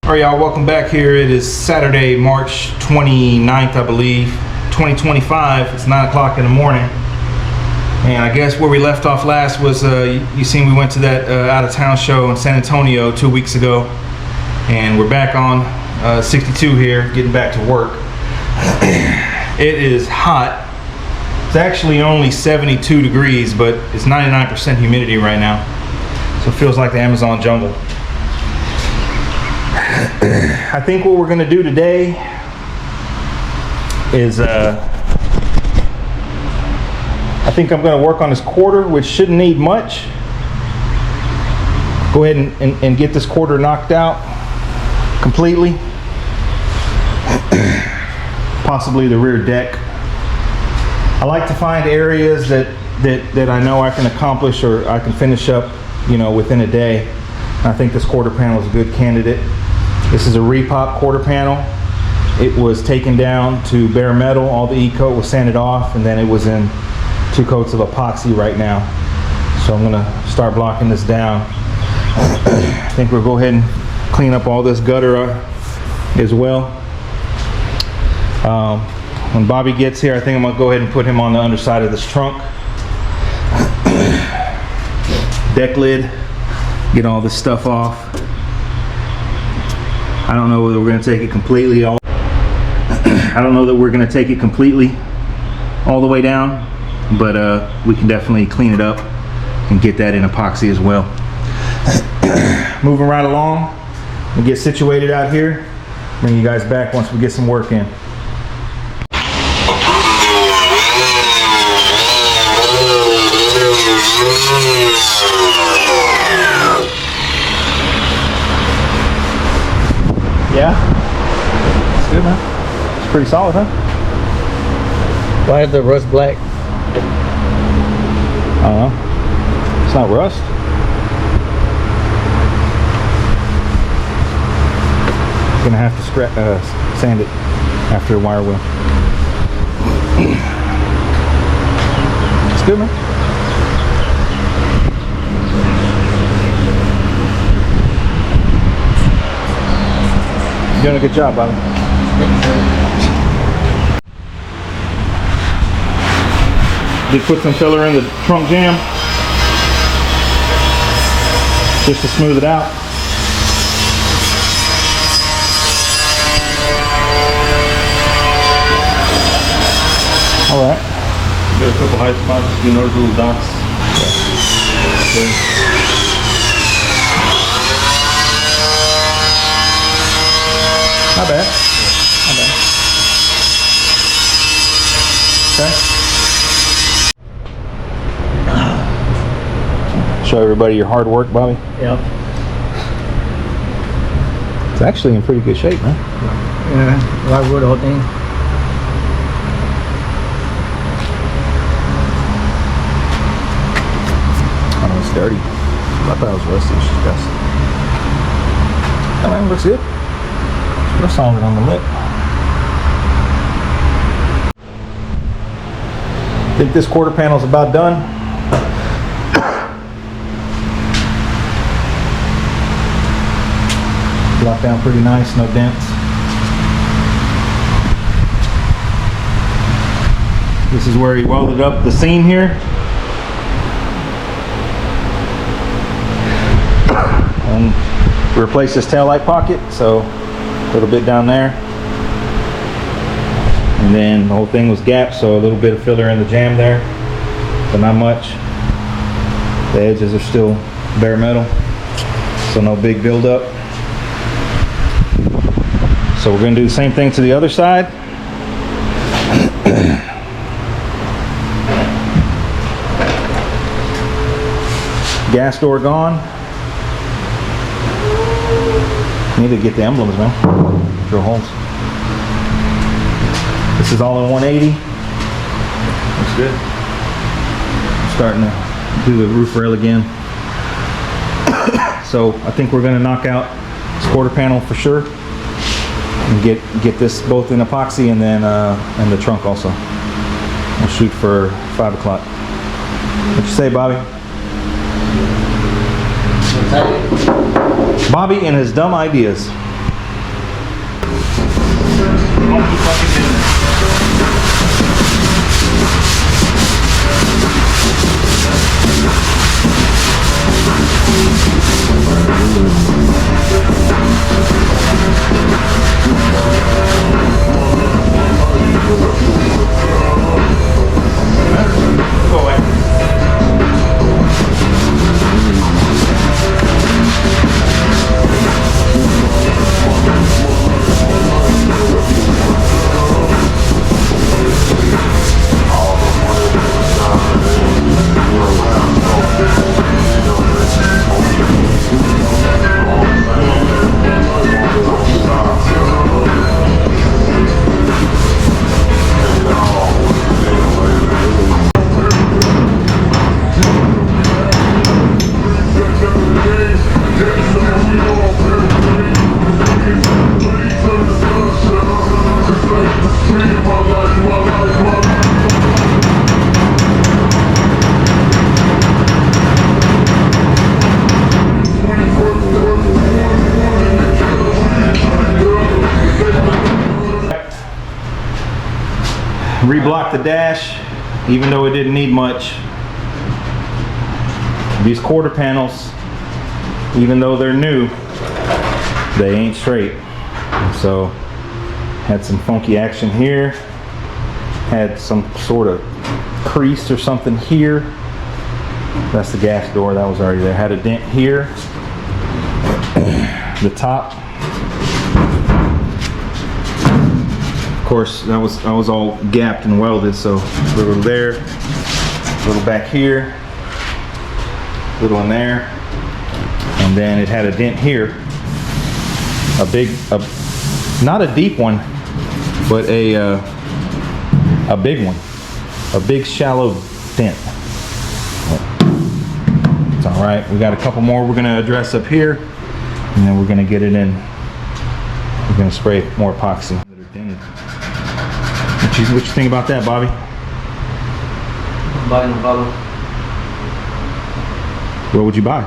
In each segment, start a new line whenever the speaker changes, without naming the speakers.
Alright y'all, welcome back here. It is Saturday, March 29th, I believe, 2025. It's 9 o'clock in the morning. And I guess where we left off last was, you seen we went to that out-of-town show in San Antonio 2 weeks ago. And we're back on 62 here, getting back to work. It is hot. It's actually only 72 degrees, but it's 99% humidity right now. So it feels like the Amazon jungle. I think what we're going to do today is I think I'm going to work on this quarter, which shouldn't need much. Go ahead and get this quarter knocked out completely. Possibly the rear deck. I like to find areas that I know I can accomplish or I can finish up, you know, within a day. And I think this quarter panel is a good candidate. This is a repop quarter panel. It was taken down to bare metal. All the E-coat was sanded off, and then it was in 2 coats of epoxy right now. So I'm gonna start blocking this down. I think we'll go ahead and clean up all this gutter as well. When Bobby gets here, I think I'm gonna go ahead and put him on the underside of this trunk. Deck lid, get all this stuff off. I don't know whether we're going to take it completely all. I don't know that we're going to take it completely all the way down, but we can definitely clean it up and get that in epoxy as well. Moving right along, and get situated out here. Bring you guys back once we get some work in. Yeah, it's good, man. It's pretty solid, huh?
Why is the rust black?
I don't know. It's not rust. Gonna have to sand it after a wire wheel. It's good, man. You're doing a good job, Bobby. Did put some filler in the trunk jam just to smooth it out. All right.
Got a couple high spots, you know, little dots. Okay.
Not bad. Not bad. Okay. Show everybody your hard work, Bobby.
Yep.
It's actually in pretty good shape, man.
Yeah, why wood the whole thing?
Oh, it's dirty. I thought it was rusty. It's just that man looks good. Real solid on the lip. I think this quarter panel is about done. Blocked down pretty nice, no dents. This is where he welded up the seam here. And replaced this taillight pocket, so a little bit down there, and then the whole thing was gapped, so a little bit of filler in the jam there, but not much. The edges are still bare metal, so no big buildup. So we're going to do the same thing to the other side. Gas door gone. Need to get the emblems, man. Drill holes. This is all in 180. Looks good. I'm starting to do the roof rail again. So I think we're going to knock out this quarter panel for sure, and get this both in epoxy and then and the trunk also. We'll shoot for 5 o'clock. What you say, Bobby?
Bobby
and his dumb ideas. Funky fucking business. Go away. Reblock the dash, even though it didn't need much. These quarter panels, even though they're new, they ain't straight. So, had some funky action here. Had some sort of crease or something here. That's the gas door, that was already there. Had a dent here. The top. Of course, that was all gapped and welded, so a little there, a little back here, a little in there, and then it had a dent here. Not a deep one, but a big one, a big shallow dent. It's all right. We got a couple more we're gonna address up here, and then we're gonna get it in. We're gonna spray more epoxy. What you think about that, Bobby?
Buying a bottle.
What would you buy?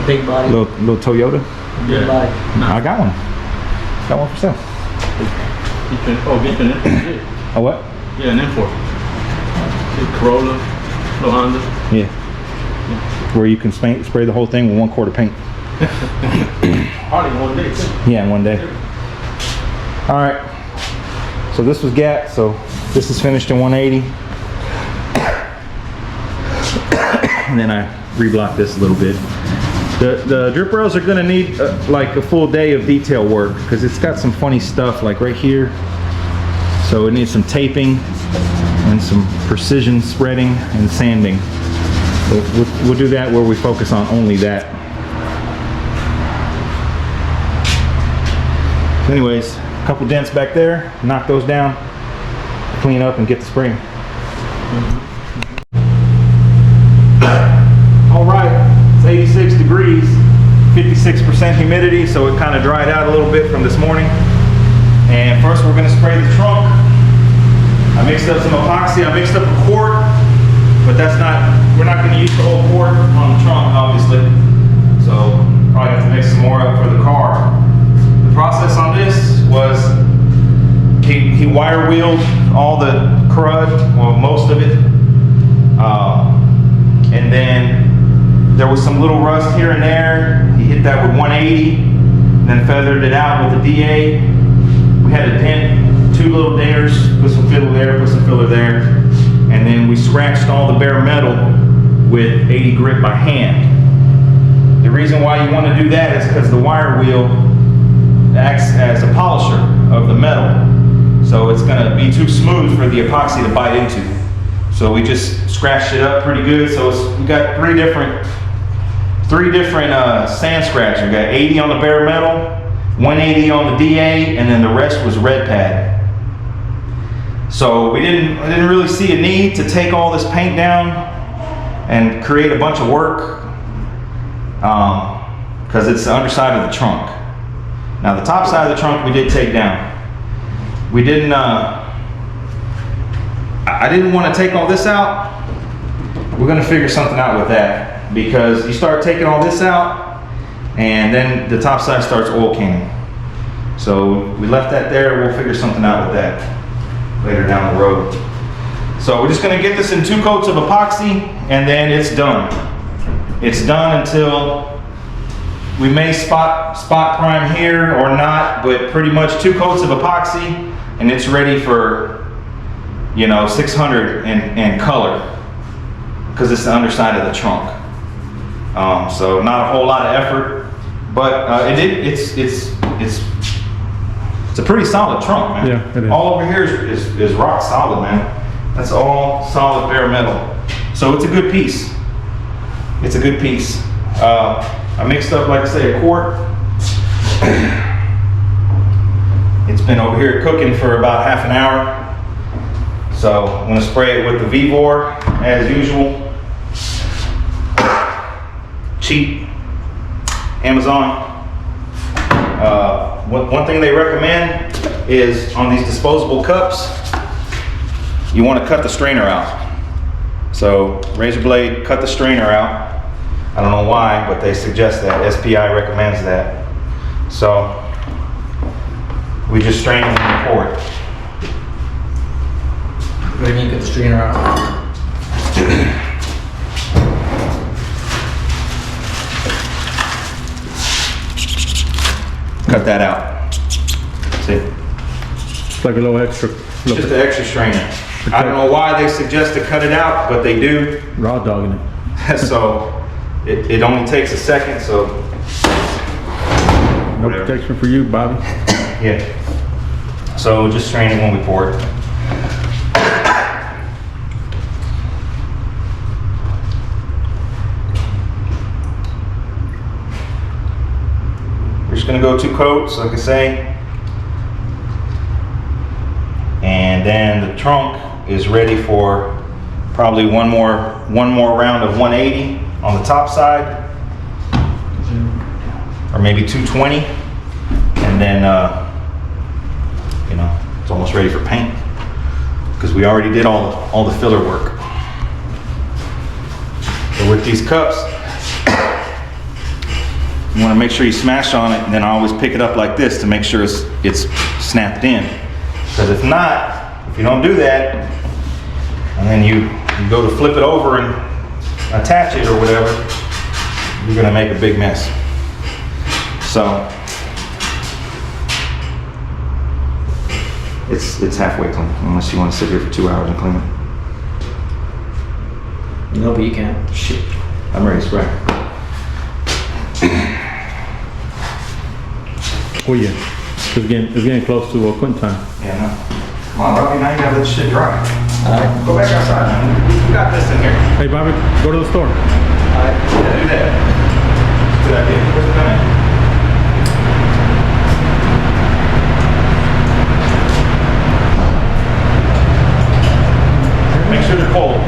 Big body.
Little Toyota?
Big body.
I got one. Got one for sale.
You can, get an import.
A what?
Yeah, an import. Corolla, no Honda.
Yeah. Where you can spray the whole thing with 1/4 paint.
Hardly one day, too.
Yeah, in one day. All right. So this was gapped, so this is finished in 180. And then I reblocked this a little bit. The drip rails are gonna need like a full day of detail work because it's got some funny stuff like right here. So it needs some taping and some precision spreading and sanding. So we'll do that where we focus on only that. So anyways, a couple dents back there, knock those down, clean up and get the spring. All right, it's 86 degrees, 56% humidity, so it kind of dried out a little bit from this morning. And first we're gonna spray the trunk. I mixed up some epoxy, I mixed up a quart, but we're not gonna use the whole quart on the trunk, obviously. So probably have to mix some more up for the car. The process on this was he wire wheeled all the crud, well, most of it. And then there was some little rust here and there. He hit that with 180, then feathered it out with the DA. We had a dent, 2 little dares, put some filler there, put some filler there. And then we scratched all the bare metal with 80 grit by hand. The reason why you want to do that is because the wire wheel acts as a polisher of the metal. So it's going to be too smooth for the epoxy to bite into. So we just scratched it up pretty good. So we got three different sand scratches. We got 80 on the bare metal, 180 on the DA, and then the rest was red pad. So I didn't really see a need to take all this paint down and create a bunch of work because it's the underside of the trunk. Now the top side of the trunk we did take down. We didn't, I didn't want to take all this out. We're going to figure something out with that because you start taking all this out and then the top side starts oil canning. So we left that there. We'll figure something out with that later down the road. So we're just gonna get this in 2 coats of epoxy and then it's done. It's done until we may spot prime here or not, but pretty much 2 coats of epoxy and it's ready for, you know, 600 and color, because it's the underside of the trunk. So not a whole lot of effort, but it's a pretty solid trunk, man.
Yeah, it is.
All over here is rock solid, man. That's all solid bare metal. So it's a good piece. It's a good piece. I mixed up, like I say, a quart. It's been over here cooking for about half an hour. So I'm gonna spray it with the Vivor as usual. Cheap, Amazon. One thing they recommend is on these disposable cups, you want to cut the strainer out. So razor blade, cut the strainer out. I don't know why, but they suggest that. SPI recommends that. So we just strain it and pour it.
What do you mean, get the strainer out?
Cut that out. See?
It's like a little extra.
It's just an extra strainer. I don't know why they suggest to cut it out, but they do.
Raw dogging it.
So it only takes a second, so.
No
Whatever.
protection for you, Bobby.
Yeah. So just strain it when we pour it. We're just gonna go 2 coats, like I say. And then the trunk is ready for probably one more round of 180 on the top side, or maybe 220, and then you know, it's almost ready for paint because we already did all the filler work. So with these cups, you want to make sure you smash on it, and then I always pick it up like this to make sure it's snapped in. Because if not, if you don't do that, and then you go to flip it over and attach it or whatever, you're gonna make a big mess. So it's halfway clean, unless you want to sit here for 2 hours and clean it.
No, but you can.
Shit, I'm ready to spray.
Oh yeah. It's getting close to quitting time.
Yeah, no. Come on, Robbie, now you gotta let the shit dry.
Alright.
Go back outside, man. We got this in here.
Hey Bobby, go to the store.
Alright, yeah, do that. Good idea. Where's the pen? Make sure they're cold.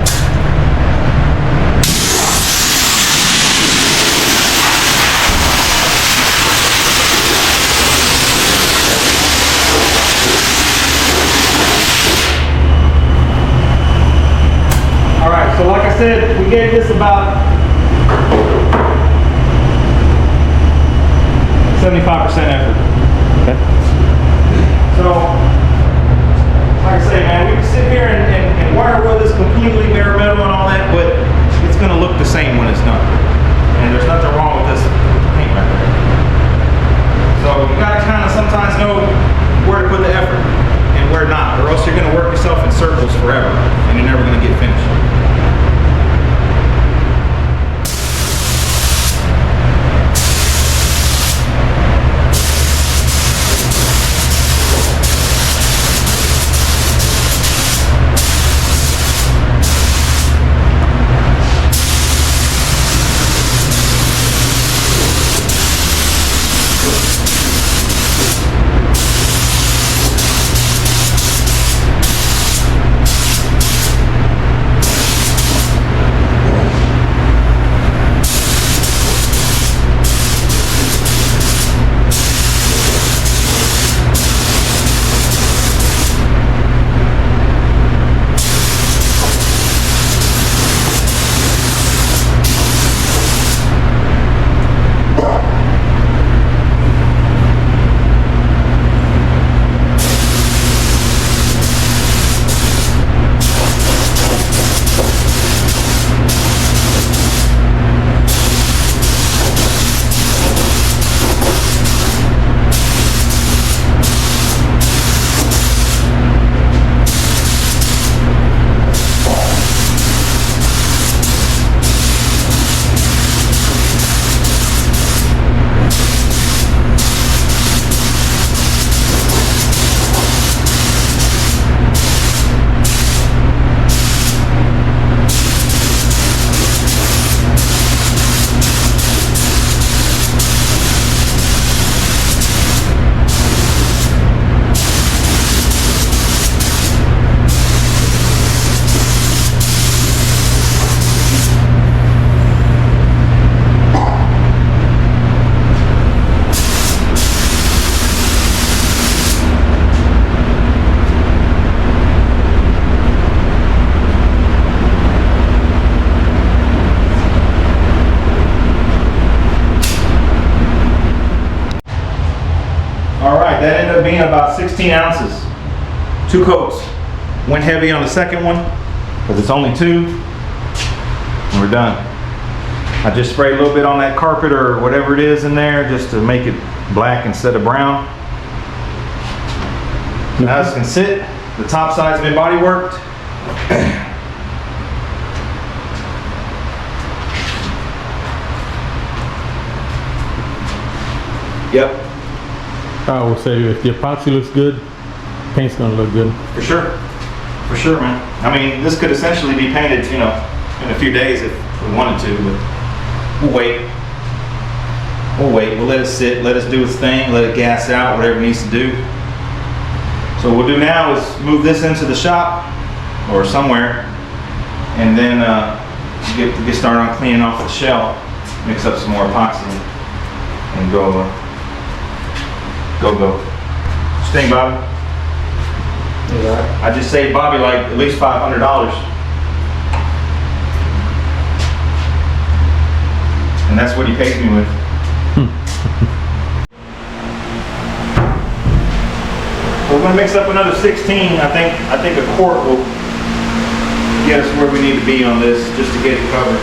Alright, so like I said, we gave this about 75% effort.
Okay.
So, like I say, man, we can sit here and wire wheel this completely bare metal and all that, but it's gonna look the same when it's done. And there's nothing wrong with this paint right there. So you gotta kind of sometimes know where to put the effort and where not, or else you're gonna work yourself in circles forever and you're never gonna get finished. up being about 16 ounces. 2 coats. Went heavy on the second one, because it's only 2. And we're done. I just sprayed a little bit on that carpet or whatever it is in there, just to make it black instead of brown. Now this can sit. The top side's been body worked. Yep,
I would say if the epoxy looks good, paint's gonna look good.
for sure. For sure, man. I mean, this could essentially be painted, you know, in a few days if we wanted to, but we'll wait. We'll wait. We'll let it sit, let it do its thing, let it gas out, whatever it needs to do. So what we'll do now is move this into the shop or somewhere, and then get started on cleaning off the shell, mix up some more epoxy, and go. Sting, Bobby. I just saved Bobby like at least $500. And that's what he pays me with. We're gonna mix up another 16. I think a quart will get us where we need to be on this, just to get it covered.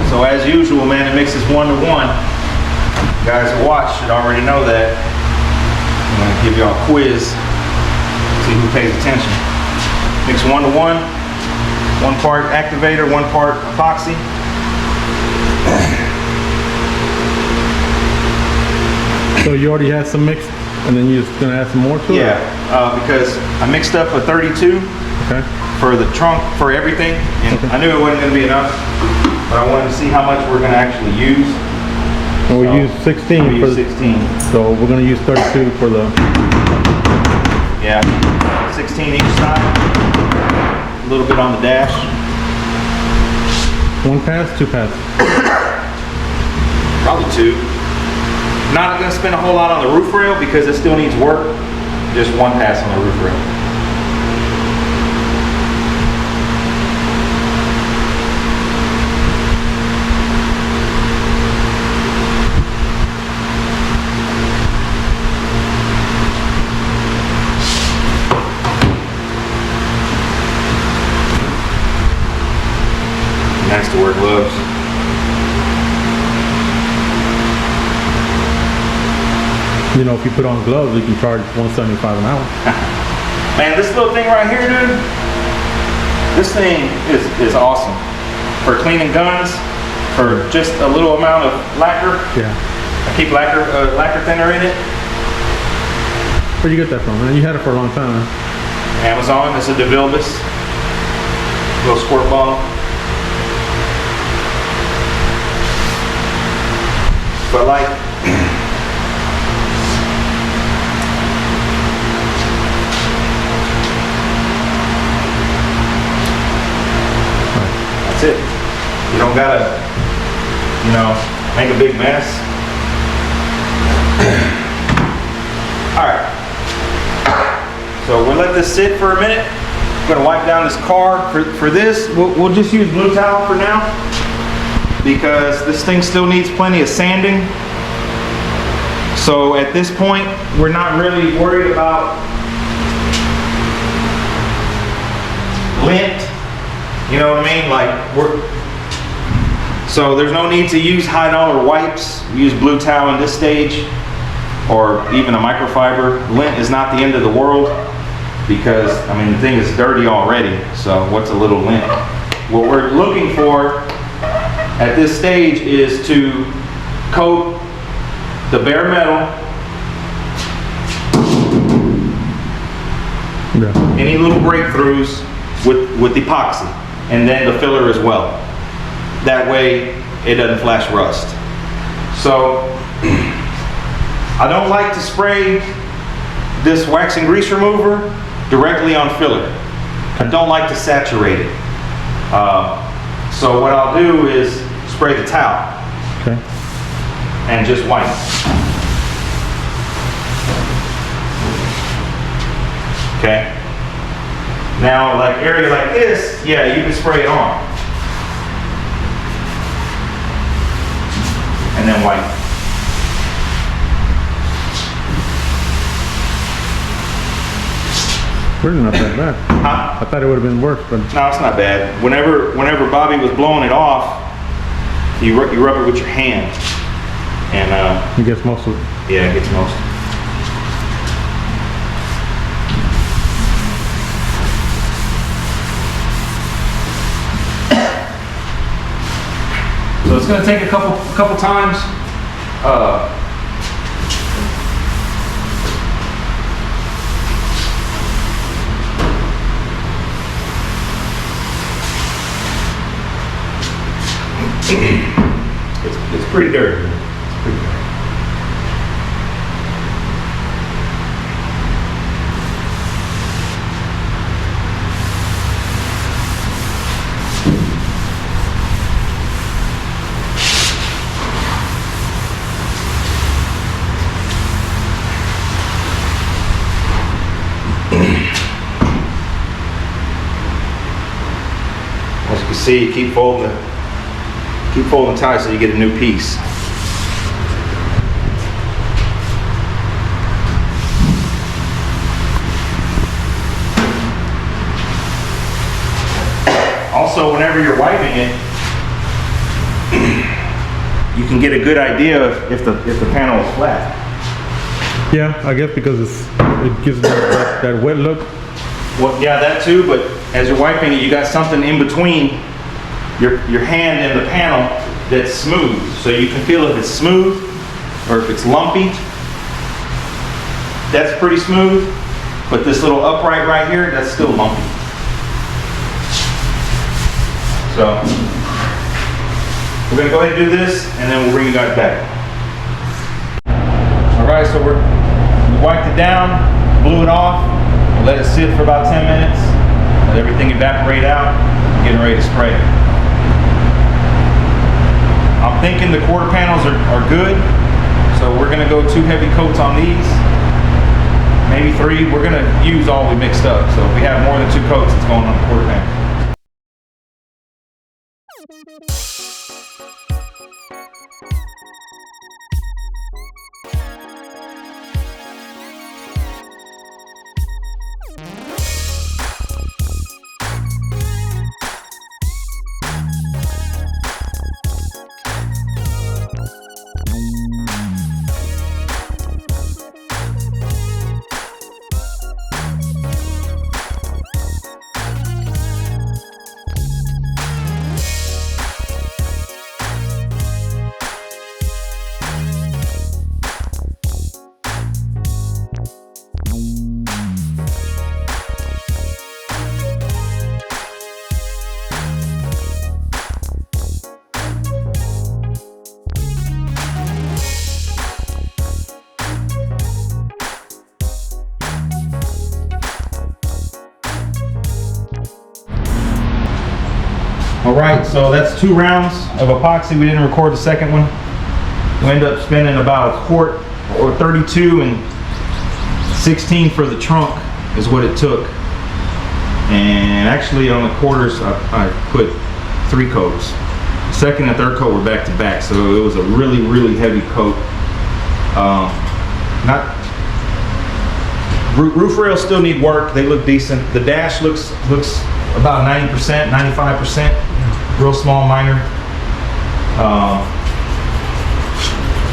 So as usual, man, it mixes 1 to 1. You guys who watch should already know that. I'm gonna give y'all a quiz, see who pays attention. Mix 1 to 1, 1 part activator, 1 part epoxy.
So you already had some mixed, and then you're just gonna add some more to it?
Yeah, because I mixed up a 32
Okay.
for the trunk, for everything, and I knew it wasn't gonna be enough, but I wanted to see how much we're gonna actually use.
And we use 16
We
for
use
the,
16.
so we're gonna use 32 for the,
Yeah, 16 each side. A little bit on the dash.
1 pass, 2 pass.
Probably 2. Not gonna spend a whole lot on the roof rail because it still needs work. Just 1 pass on the roof rail. Nice to wear gloves.
You know, if you put on gloves, you can charge $175 an hour.
Man, this little thing right here, dude, this thing is awesome. For cleaning guns, for just a little amount of lacquer.
Yeah.
I keep lacquer thinner in it.
Where'd you get that from, man? You had it for a long time, man.
Amazon, it's a DeVilbiss. Little squirt bottle. But like, that's it. You don't gotta, you know, make a big mess. All right. So we'll let this sit for a minute. I'm gonna wipe down this car. For this, we'll just use blue towel for now, because this thing still needs plenty of sanding. So at this point, we're not really worried about lint. You know what I mean? Like so there's no need to use high dollar wipes. We use blue towel in this stage, or even a microfiber. Lint is not the end of the world, because I mean the thing is dirty already. So what's a little lint? What we're looking for at this stage is to coat the bare metal,
Yeah.
any little breakthroughs with epoxy, and then the filler as well. That way it doesn't flash rust. So I don't like to spray this wax and grease remover directly on filler. I don't like to saturate it. So what I'll do is spray the towel.
Okay.
And just wipe. Okay. Now, like area like this, yeah, you can spray it on. And then wipe.
Really not that bad.
Huh?
I thought it would have been worse, but
No, it's not bad. Whenever Bobby was blowing it off, you rub it with your hand. And
he gets most of it.
yeah, it gets most. So it's going to take a couple times. It's pretty dirty. It's pretty dirty. As you can see, keep folding tight so you get a new piece. Also, whenever you're wiping it, you can get a good idea of if the panel is flat.
Yeah, I guess because it gives that wet look.
Well, yeah, that too, but as you're wiping it, you got something in between your hand and the panel that's smooth. So you can feel if it's smooth or if it's lumpy. That's pretty smooth, but this little upright right here, that's still lumpy. So we're gonna go ahead and do this and then we'll bring you guys back. All right, so we wiped it down, blew it off, and let it sit for about 10 minutes. Let everything evaporate out, getting ready to spray. I'm thinking the quarter panels are good, so we're gonna go 2 heavy coats on these, maybe 3. We're gonna use all we mixed up, so if we have more than 2 coats, it's going on the quarter panel. All right, so that's 2 rounds of epoxy. We didn't record the second one. We ended up spending about a quart, or 32 and 16 for the trunk is what it took. And actually on the quarters, I put 3 coats. Second and third coat were back to back, so it was a really, really heavy coat. Roof rails still need work. They look decent. The dash looks about 90%, 95%. Real small, minor.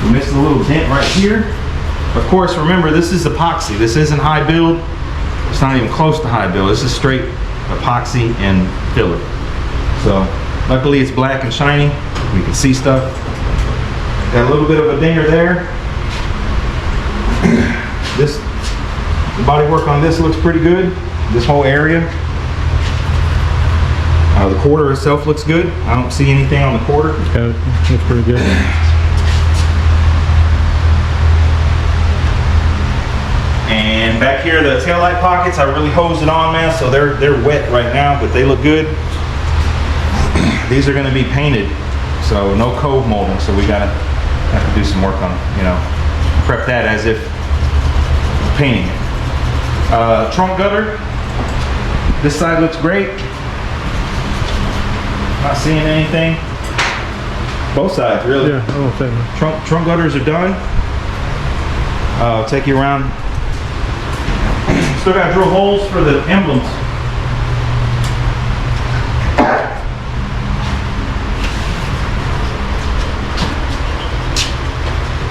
We missed a little dent right here. Of course, remember, this is epoxy. This isn't high build. It's not even close to high build. This is straight epoxy and filler. So, luckily it's black and shiny. We can see stuff. Got a little bit of a dinger there. The body work on this looks pretty good. This whole area. The quarter itself looks good. I don't see anything on the quarter.
Yeah, that's pretty good.
And back here, the taillight pockets, I really hosed it on, man, so they're wet right now, but they look good. These are gonna be painted, so no cove molding, so we have to do some work on, prep that as if painting it. Trunk gutter. This side looks great. Not seeing anything. Both sides, really.
Yeah, I won't say that.
Trunk gutters are done. I'll take you around. Still got to drill holes for the emblems.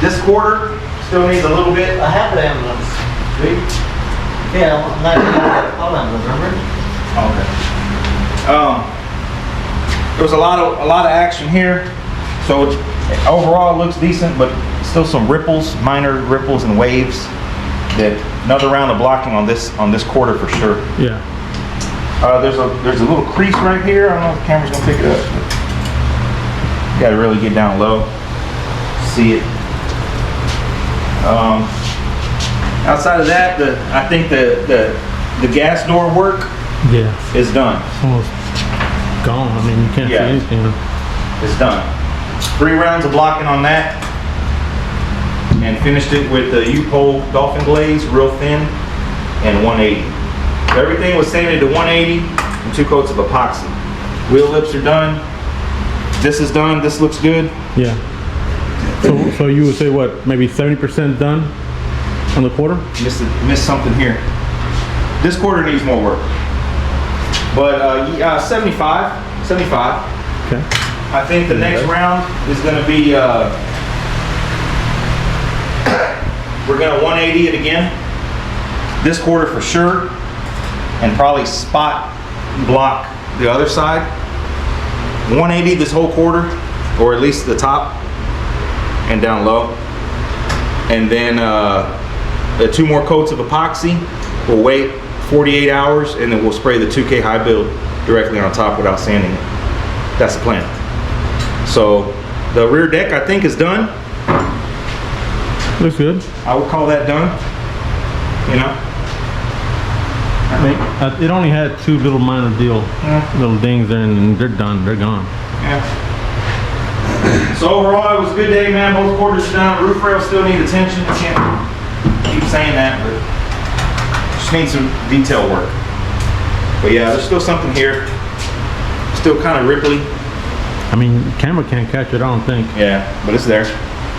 This quarter still needs a little bit.
I have the emblems. Yeah, I'm not gonna have all emblems, remember?
Okay. There was a lot of action here, so overall it looks decent, but still some ripples, minor ripples and waves. That another round of blocking on this quarter for sure.
Yeah.
There's a little crease right here. I don't know if the camera's gonna pick it up. But you gotta really get down low, see it. Outside of that, I think the gas door work
Yeah.
is done.
It's almost gone. I mean, you can't
Yeah.
see anything.
It's done. 3 rounds of blocking on that, and finished it with the U-pole dolphin glaze, real thin, and 180. Everything was sanded to 180 and 2 coats of epoxy. Wheel lips are done. This is done. This looks good.
Yeah. So you would say what? Maybe 70% done on the quarter?
Missed something here. This quarter needs more work, but 75.
Okay.
I think the next round is going to be, we're going to 180 it again. This quarter for sure, and probably spot block the other side. 180 this whole quarter, or at least the top and down low. And then the 2 more coats of epoxy. We'll wait 48 hours and then we'll spray the 2K high build directly on top without sanding it. That's the plan. So the rear deck I think is done.
Looks good.
I would call that done. You know? I think.
It only had 2 little minor little dings there, and they're done. They're gone.
Yeah. So overall, it was a good day, man. Both quarters are done. Roof rails still need attention. I can't keep saying that, but just need some detail work. But yeah, there's still something here. Still kind of ripply.
I mean, camera can't catch it, I don't think.
Yeah, but it's there.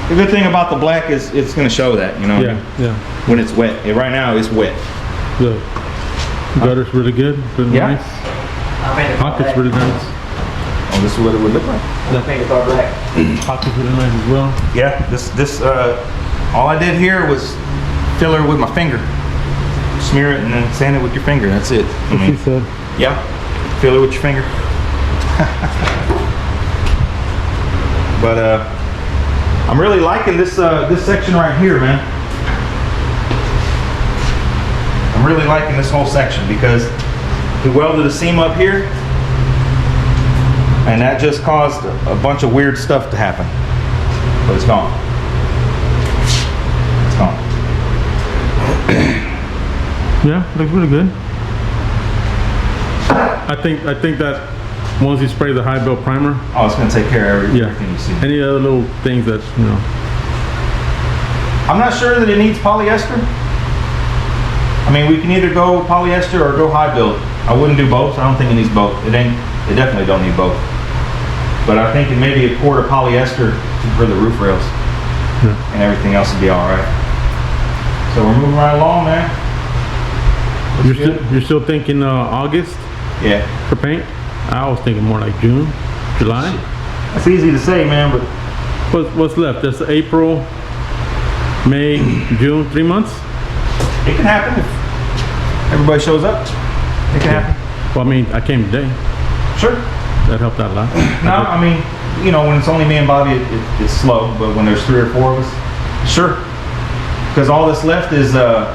The good thing about the black is it's going to show that, you know?
Yeah, yeah.
When it's wet. Right now, it's wet.
Good. Gutter's really good. Really
Yeah.
nice.
I painted all
Pocket's
black.
really nice.
Oh, this is what it would look like.
I painted all black.
Pocket's really nice as well.
Yeah, all I did here was fill her with my finger. Smear it and then sand it with your finger. That's it. I
She
mean,
said.
yeah, fill it with your finger. But I'm really liking this section right here, man. I'm really liking this whole section because we welded a seam up here, and that just caused a bunch of weird stuff to happen. But it's gone. It's gone.
Yeah, looks really good. I think that once you spray the high build primer,
Oh, it's gonna take care of everything you see.
any other little things that, you know.
I'm not sure that it needs polyester. I mean, we can either go polyester or go high build. I wouldn't do both. I don't think it needs both. It definitely don't need both. But I think it may be a quart of polyester for the roof rails,
Yeah.
and everything else would be all right. So we're moving right along, man. Looks good.
You're still thinking August
Yeah.
for paint? I was thinking more like June, July.
That's easy to say, man, but
What's left? That's April, May, June, 3 months?
it can happen if everybody shows up. It can happen.
Well, I mean, I came today.
Sure.
That helped out a lot.
No, I mean, you know, when it's only me and Bobby, it's slow. But when there's 3 or 4 of us, sure. Because all that's left is
Yeah,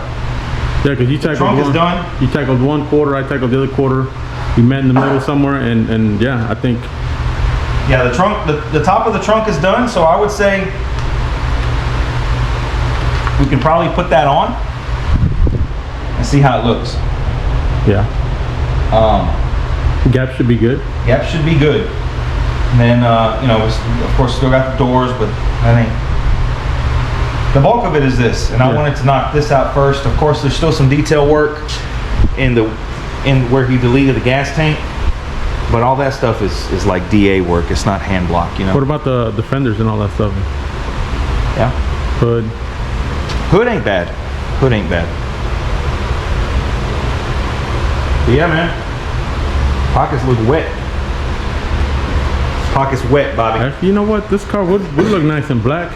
because you tackled
trunk is
one.
done.
You tackled one quarter. I tackled the other quarter. We met in the middle somewhere, and yeah, I think
Yeah, the trunk, the top of the trunk is done, so I would say we can probably put that on and see how it looks.
yeah, gap should be good.
Yep, should be good. And then, you know, of course, still got the doors, but I think the bulk of it is this, and I
Yeah.
wanted to knock this out first. Of course, there's still some detail work in the in where he deleted the gas tank. But all that stuff is like DA work. It's not hand block, you know.
What about the fenders and all that stuff?
Yeah.
Hood.
Hood ain't bad. Hood ain't bad. But yeah, man. Pockets look wet. Pockets wet, Bobby.
Actually, you know what? This car would look nice in black.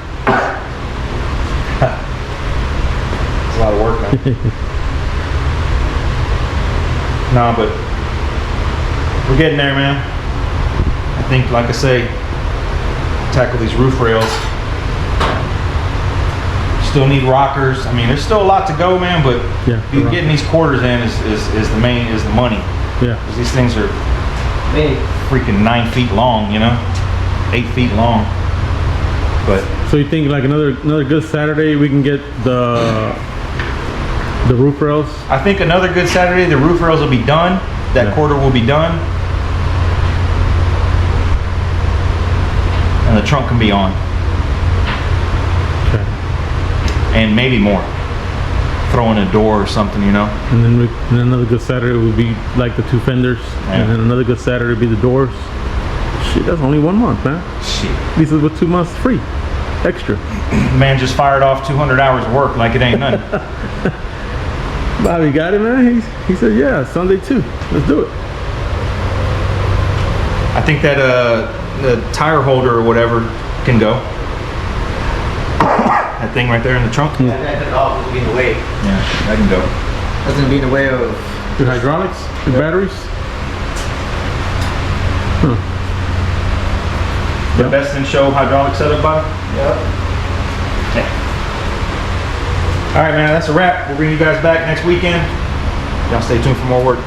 It's a lot of work, man. Nah, but we're getting there, man. I think, like I say, tackle these roof rails. Still need rockers. I mean, there's still a lot to go, man. But
Yeah,
getting these quarters in is the money.
Yeah.
'Cause these things are
Big.
freaking 9 feet long, you know, 8 feet long. But
So you think like another good Saturday we can get the roof rails?
I think another good Saturday, the roof rails will be done. That
Yeah.
quarter will be done. And the trunk can be on.
Okay.
And maybe more. Throw in a door or something, you know.
And then another good Saturday would be like the two fenders,
Yeah.
and then another good Saturday would be the doors. Shit, that's only 1 month, man.
Shit.
This is with 2 months free, extra.
Man just fired off 200 hours of work like it ain't nothing.
Bobby got it, man. He said, yeah, Sunday too. Let's do it.
I think that the tire holder or whatever can go. That thing right there in the trunk.
Yeah, that all doesn't be in the way.
Yeah, that can go.
Doesn't be in the way of.
The hydraulics, the batteries. Huh.
The best in show hydraulic setup, Bob.
Yep.
Yeah. All right, man, that's a wrap. We'll bring you guys back next weekend. Y'all stay tuned for more work.